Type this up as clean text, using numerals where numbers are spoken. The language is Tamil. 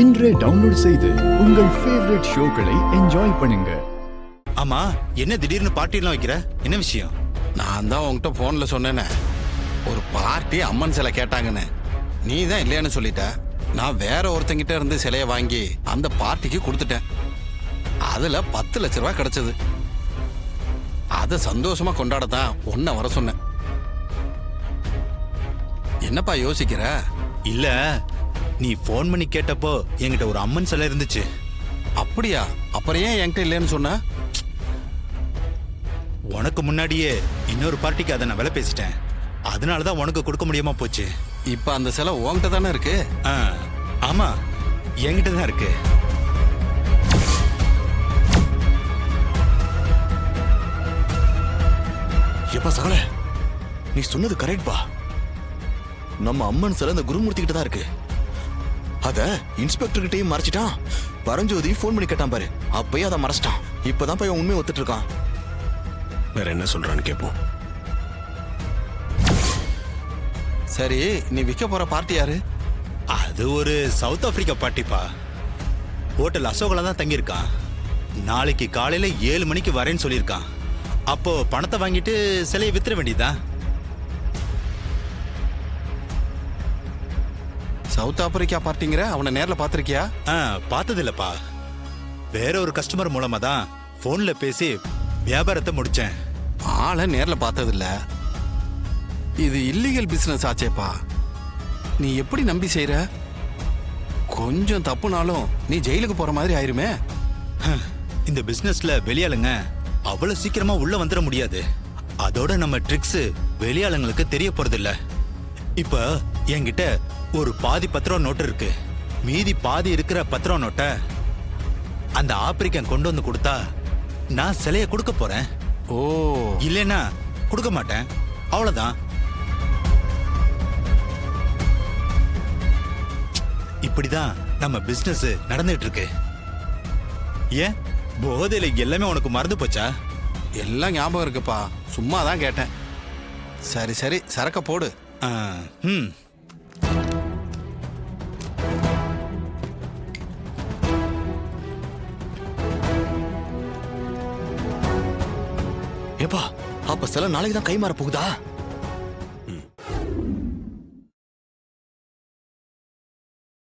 இன்றே டவுன்லோட் செய்து உங்கள் ஃபேவரட் ஷோக்களை என்ஜாய் பண்ணுங்க. ஆமா, என்ன திடீர்னு பார்ட்டிலாம் வைக்கிற? என்ன விஷயம்? நான் தான் உன்கிட்ட போன்ல சொன்னேனே, ஒரு பார்ட்டி அம்மன் சிலை கேட்டாங்கன்னு. நீ தான் இல்லையான்னு சொல்லிட்ட. நான் வேற ஒருத்தங்கிட்ட இருந்து சிலையை வாங்கி அந்த பார்ட்டிக்கு கொடுத்துட்டேன். அதுல 10 லட்ச ரூபாய் கிடைச்சது. அதை சந்தோஷமா கொண்டாடத்தான் உன்னை வர சொன்னேன். என்னப்பா யோசிக்கிற? இல்ல, நீ போன் பண்ணி கேட்டப்போ என்கிட்ட ஒரு அம்மன் சிலை இருந்துச்சு. அப்படியா? அப்புறம் ஏன் என்கிட்ட இல்லைன்னு சொன்ன? உனக்கு முன்னாடியே இன்னொரு பார்ட்டிக்கு அதை நான் விலை பேசிட்டேன். அதனாலதான் உனக்கு கொடுக்க முடியாம போச்சு. இப்ப அந்த சிலை உன்கிட்ட தானே இருக்கு? ஆமா, என்கிட்ட தான் இருக்கு. எப்பா சகல, நீ சொன்னது கரெக்ட் பா. நம்ம அம்மன் சிலை இந்த குருமூர்த்தி கிட்ட தான் இருக்கு. அத இன்ஸ்பெக்டர் கிட்டயும் மறைச்சிட்டான். பரஞ்சோதி போன் பண்ணி கேட்டான் பாரு, அப்பயே அதை மறைச்சிட்டான். இப்பதான் பையன் உண்மையை ஒத்துட்டு இருக்கான். வேற என்ன சொல்றான்னு கேட்போம். சரி, நீ விற்க போற பார்ட்டி யாரு? அது ஒரு சவுத் ஆப்பிரிக்கா பார்ட்டிப்பா. ஹோட்டல் அசோகல தான் தங்கியிருக்கான். நாளைக்கு காலையில 7 மணிக்கு வரேன்னு சொல்லியிருக்கான். அப்போ பணத்தை வாங்கிட்டு சிலையை வித்துற வேண்டியதுதான். சவுத் ஆப்பிரிக்கா பார்ட்டிங்கிற? அவனை நேர்ல பாத்திருக்கியா? பார்த்தது இல்லப்பா. வேற ஒரு கஸ்டமர் மூலமா தான் போன்ல பேசி வியாபாரத்தை முடிச்சேன். ஆளை நேர்ல பார்த்தது இல்ல. இது இல்லீகல் பிசினஸ் ஆச்சேப்பா. நீ எப்படி நம்பி செய்யற? கொஞ்சம் தப்புனாலும் நீ ஜெயிலுக்கு போற மாதிரி ஆயிருமே. இந்த பிசினஸ்ல வெளியாளுங்க அவ்வளவு சீக்கிரமா உள்ள வந்துட முடியாது. அதோட நம்ம ட்ரிக்ஸ் வெளியாளுங்களுக்கு தெரிய போறது இல்ல. இப்ப என்கிட்ட ஒரு பாதி 10 ரூபா நோட்டு இருக்கு. மீதி பாதி இருக்கிற 10 ரூபா நோட்டை அந்த ஆப்பிரிக்கன் கொண்டு வந்து கொடுத்தா நான் சிலையை கொடுக்க போறேன். ஓ, இல்லைன்னா கொடுக்க மாட்டேன். அவ்வளவுதான். இப்படிதான் நம்ம பிசினஸ் நடந்துட்டு இருக்கு. ஏன் போதையில எல்லாமே உனக்கு மறந்து போச்சா? எல்லாம் ஞாபகம் இருக்குப்பா, சும்மா தான் கேட்டேன். சரி சரி, சரக்க போடு. ஏப்பா, அப்ப சிலை நாளைக்கு தான் கை மாற போகுதா?